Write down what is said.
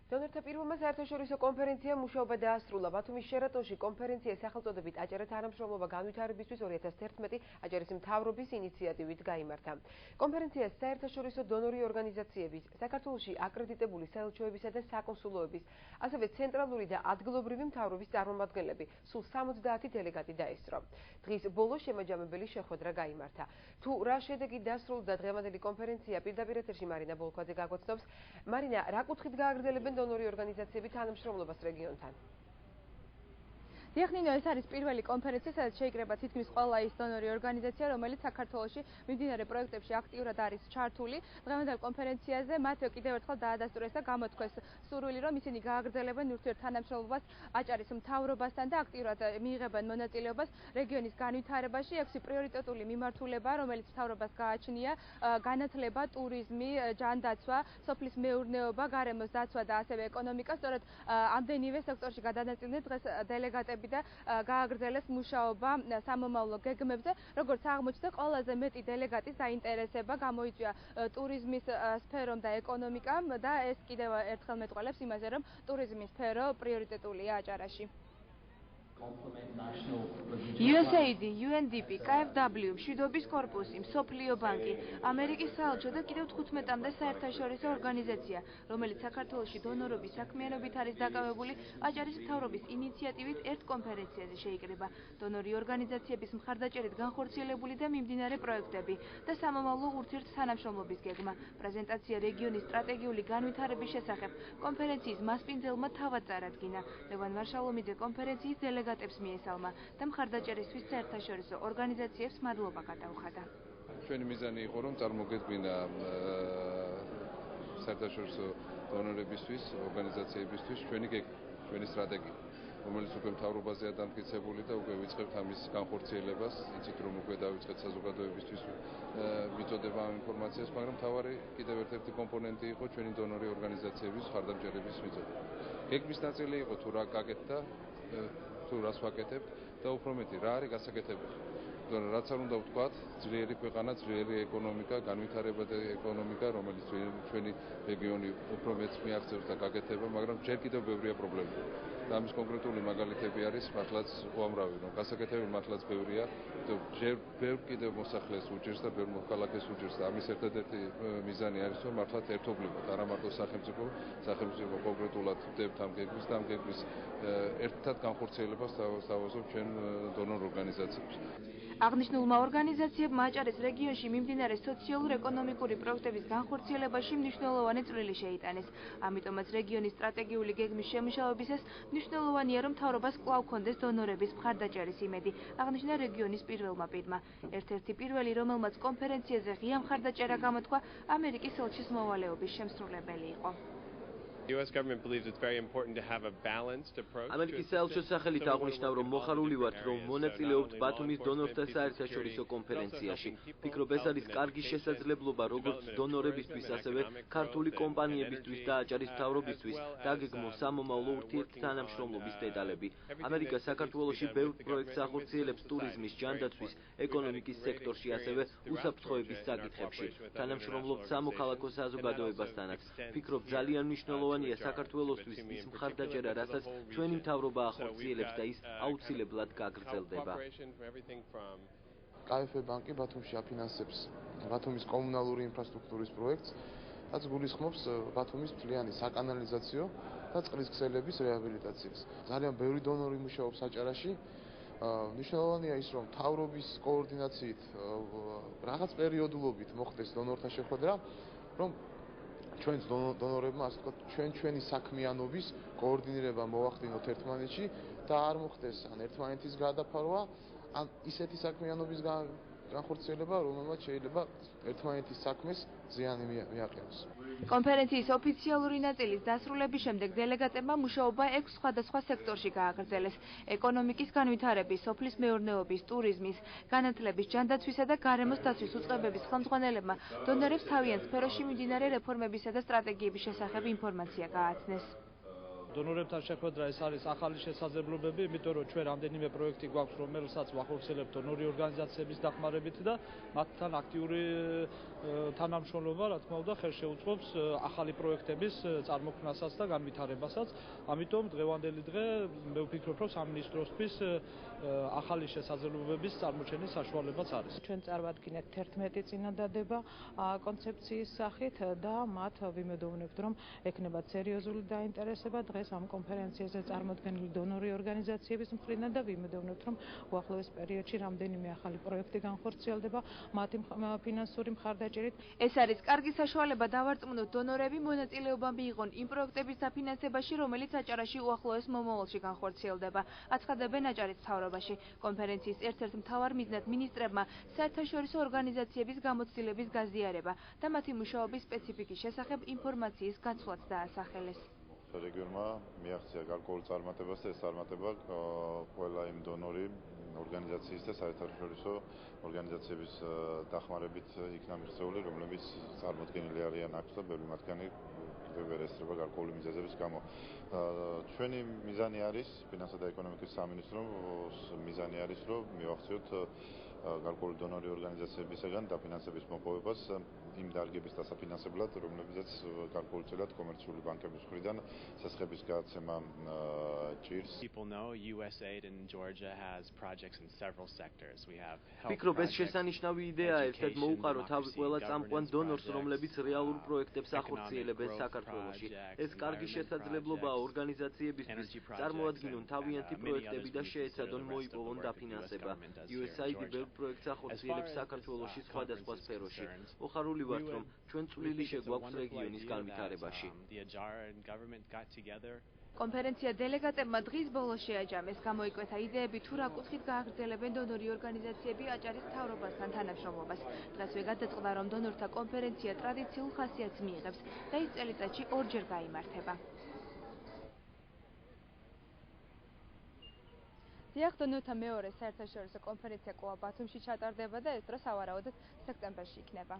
დონორთა პირველმა საერთაშორისო კონფერენციამ მუშაობა დაასრულა. ბათუმის შერატონში კონფერენცია სახელწოდებით აჭარის თანამშრომლობა განვითარებისთვის 2011 აჭარის მთავრობის ინიციატივით გაიმართა. კონფერენციას საერთაშორისო დონორი ორგანიზაციების, საქართველოში აკრედიტებული საელჩოებისა და საკონსულოების, ასევე ცენტრალური და ადგილობრივი მთავრობის წარმომადგენლები, სულ 70 დელეგატი დაესწრო. დღის ბოლოს შემაჯამებელი შეხვედრა გაიმართა. თუ რა შედეგი დასრულდა დღევანდელი კონფერენცია, პირდაპირ ეთერში მარინა ბოლქვაძე გაგვაცნობს. მარინა, რა კუთხით გააგრძელებენ დონორი ორგანიზაციები თანამშრომლობას რეგიონთან? დიახ, ეს არის პირველი კონფერენცია, სადაც შეიკრება თითქმის ყველა ის დონორი ორგანიზაცია, რომელიც საქართველოში მიმდინარე პროექტებში აქტიურად არის ჩართული. დღევანდელ კონფერენციაზე მათ კიდევ ერთხელ დაადასტურეს და გამოთქვეს სურვილი, რომ ისინი გააგრძელებენ ურთიერთთანამშრომლობას აჭარის მთავრობასთან და აქტიურად მიიღებენ მონაწილეობას რეგიონის განვითარებაში. 6 პრიორიტეტული მიმართულება, რომელიც მთავრობას გააჩნია: განათლება, ტურიზმი, ჯანდაცვა, სოფლის მეურნეობა, გარემოს დაცვა და ასევე ეკონომიკა. სწორედ ამდენივე სექტორში გადანაწილდნენ დღეს დელეგატები და გააგრძელეს მუშაობა სამომავლო გეგმებზე. როგორც აღმოჩნდა, ყველაზე მეტი დელეგატის დაინტერესება გამოიწვია ტურიზმის სფერომ და ეკონომიკამ და ეს კიდევ ერთხელ მეტყველებს იმაზე, რომ ტურიზმის სფერო პრიორიტეტულია აჭარაში. USAID, UNDP, KfW, მშვიდობის კორპუსი, მსოფლიო ბანკი, ამერიკის საელჩო და კიდევ 15-მდე საერთაშორისო ორგანიზაცია, რომელიც საქართველოში დონორობის საქმიანობით არის დაკავებული, აჭარის მთავრობის ინიციატივით ერთ კონფერენციაზე შეიკრება. დონორი ორგანიზაციების მხარდაჭერით განხორციელებული და მიმდინარე პროექტები და სამომავლო ურთიერთთანამშრომლობის გეგმა. პრეზენტაცია რეგიონის სტრატეგიული განვითარების შესახებ კონფერენციის მასპინძელმა თავად წარადგინა. ლევან მარშალომიძე კონფერენციის დელეგატებს მიესალმა და მხარდაჭერისთვის საერთაშორისო ორგანიზაციებს მადლობა გადაუხადა. ჩვენი მიზანი იყო, რომ წარმოგედგინა საერთაშორისო დონორებისთვის, ორგანიზაციებისთვის ჩვენი სტრატეგია, რომელიც უკვე მთავრობაზეა დამტკიცებული და უკვე ვიწყებთ ამის განხორციელებას. იცით, რომ უკვე დავიწყეთ საზოგადოებისთვის მიწოდება ამ ინფორმაციას, მაგრამ მთავარი კიდევ ერთ-ერთი კომპონენტი იყო ჩვენი დონორი ორგანიზაციების მხარდამჭერების მიწოდება. გეგმის ნაწილი იყო თუ რა გაკეთდა, თუ რას ვაკეთებთ და უფრო მეტი რა არის გასაკეთებელი. რაც არ უნდა ვთქვათ, ძლიერი ქვეყანა, ძლიერი ეკონომიკა, განვითარება და ეკონომიკა, რომელიც ჩვენი რეგიონი უფრო მეც მიაღწევს და გაკეთება, მაგრამ ჯერ კიდევ ბევრია პრობლემები. და ამის კონკრეტული მაგალითები არის მართლაც უამრავი, რომ გასაკეთებელი მართლაც ბევრია, ჯერ ბევრ კიდევ მოსახლეს უჭირს და ბევრ მოქალაქეს უჭირს და ამის ერთადერთი მიზანი არის, რომ მართლაც ერთობლივად, არა მარტო სახელმწიფო კონკრეტულად ვდებთ ამ გეგმის და ამ გეგმის ერთად განხორციელებას სთავაზობთ ჩვენ დონორ ორგანიზაციებს. აღნიშნულმა ორგანიზაციებმა აჭარის რეგიონში მიმდინარე სოციალურ-ეკონომიკური პროექტების განხორციელებაში მნიშვნელოვანი წვლილი შეიტანეს. ამიტომაც რეგიონის სტრატეგიული გეგმის შემუშავებისას მნიშვნელოვანია, რომ მთავრობას კვლავ ჰქონდეს დონორების მხარდაჭერის იმედი, აღნიშნა რეგიონის პირველმა პირმა. ერთ-ერთი პირველი, რომელმაც კონფერენციაზე ღია მხარდაჭერა გამოთქვა, ამერიკის ელჩის მოვალეობის შემსრულებელი იყო. ამერიკის საელჩოს სახელით აღნიშნავ, რომ მოხარული ვართ, რომ მონაწილეობთ ბათუმის დონორთა საერთაშორისო კონფერენციაში. ვფიქრობ, ეს არის კარგი შესაძლებლობა როგორც დონორებისთვის, ასევე ქართული კომპანიებისთვის და აჭარის მთავრობისთვის დაგეგმოს სამომავლო ურთიერთთანამშრომლობის დეტალები. ამერიკა საქართველოში ბევრ პროექტს ახორციელებს ტურიზმის, ჯანდაცვის, ეკონომიკის სექტორში, ასევე უსაფრთხოების საკითხებში. თანამშრომლობთ სამოქალაქო საზოგადოებასთანაც. ვფიქრობ, ძალიან მნიშვნელოვანია საქართველოსთვის ის მხარდაჭერა, რასაც ჩვენი მთავრობა ახორციელებს და ის აუცილებლად გაგრძელდება. KfW ბანკი ბათუმში აფინანსებს ბათუმის კომუნალური ინფრასტრუქტურის პროექტს, რაც გულისხმობს ბათუმის მთლიანი საკანალიზაციო და წყლის ქსელების რეაბილიტაციას. ძალიან ბევრი დონორი მუშაობს აჭარაში. მნიშვნელოვანია ის, რომ მთავრობის კოორდინაციით რაღაც პერიოდულობით მოხდეს დონორთა შეხვედრა, რომ ჩვენს დონორებმა, ასე ვთქვათ, ჩვენი საქმიანობის კოორდინირება მოვახდინოთ ერთმანეთში და არ მოხდეს ან ერთმანეთის გადაფარვა, ან ისეთი საქმიანობის განხორციელება, რომელმაც შეიძლება ერთმანეთის საქმეს ზიანი მიაყენოს. კონფერენციის ოფიციალური ნაწილის დასრულების შემდეგ დელეგატებმა მუშაობა 6 სხვადასხვა სექტორში გააგრძელეს: ეკონომიკის განვითარების, სოფლის მეურნეობის, ტურიზმის, განათლების, ჯანდაცვისა და გარემოს დაცვის უწყებების ხელმძღვანელებმა დონორებს თავიანთ სფეროში მიმდინარე რეფორმებისა და სტრატეგიების შესახებ ინფორმაცია გააცნეს. დონორებთან შეხვედრა ეს არის ახალი შესაძლებლობები, იმიტომ რომ ჩვენ რამდენიმე პროექტი გვაქვს, რომელსაც ვახორციელებთ დონორი ორგანიზაციების დახმარებით და მათთან აქტიური თანამშრომლობა, რა თქმა უნდა, ხელშეუწყობს ახალი პროექტების წარმოქმნასაც და განვითარებასაც. ამიტომ დღევანდელი დღე მე ვფიქრობ, რომ სამინისტროსთვის ახალი შესაძლებლობების წარმოჩენის საშუალებაც არის. ჩვენ წარვადგინეთ 11 წინადადება კონცეფციის სახით და მათ ვიმედოვნებთ, რომ ექნებათ სერიოზული დაინტერესება დღეს ამ კონფერენციაზე წარმოდგენილი დონორი ორგანიზაციების მხრიდან და ვიმედოვნებთ, რომ უახლოეს პერიოდში რამდენიმე ახალი პროექტი განხორციელდება მათი ფინანსური მხარდაჭერით. ეს არის კარგი საშუალება დავარწმუნოთ დონორები მონაწილეობა მიიღონ იმ პროექტების დაფინანსებაში, რომელიც აჭარაში უახლოეს მომავალში განხორციელდება. აცხადებენ აჭარის მთავრობაში. კონფერენციის ერთ-ერთ მთავარ მიზნად მინისტრებმა საერთაშორისო ორგანიზაციების გამოცდილების გაზიარება და მათი მუშაობის სპეციფიკის შესახებ ინფორმაციის გაცვლაც დაასახელეს. რეგიონმა მიაღწია გარკვეულ წარმატებას და ეს წარმატება ყველა იმ დონორი ორგანიზაციის და საერთაშორისო ორგანიზაციების დახმარებით იქნა მიღწეული, რომლებიც წარმოდგენილი არიან აქ და ბევრი მათგანი ვერ ესწრება გარკვეული მიზეზების გამო. ჩვენი მიზანი არის, ფინანსთა და ეკონომიკის სამინისტროს მიზანი არის, რომ მივახციოთ გარკვეული დონორი ორგანიზაციებისგან დაფინანსების მოპოვებას იმ დარგების დასაფინანსებლად, რომლებიც გარკვეულწილად კომერციული ბანკების მხრიდან სასხების გადაცემა ჭირს. ვფიქრობ, ეს შესანიშნავი იდეაა, ერთად მოუყარო თავი ყველა წამყვან დონორს, რომლებიც რეალურ პროექტებს ახორციელებენ საქართველოში. ეს კარგი შესაძლებლობაა ორგანიზაციებისთვის წარმოადგინონ თავიანთი პროექტები და შეეცადონ მოიპოვონ დაფინანსება. USAID ბევრ პროექტს ახორციელებს საქართველოში სხვადასხვა სფეროში. მოხარული ვართ, რომ ჩვენ წვლილი შეგვაქვს რეგიონის განვითარებაში. კონფერენცია დელეგატებმა დღის ბოლოს შეაჯამეს. გამოიკვეთა იდეები თუ რა კუთხით გააგრძელებენ დონორი ორგანიზაციები აჭარის მთავრობასთან თანამშრომლობას. დღესვე გადაწყდა, რომ დონორთა კონფერენცია ტრადიციულ ხასიათს მიიღებს და ის წელიწადში ორჯერ გაიმართება. დიახ, დონორთა მეორე საერთაშორისო კონფერენცია კვლავ ბათუმში ჩატარდება და ეს დრო სავარაუდოდ სექტემბერში იქნება.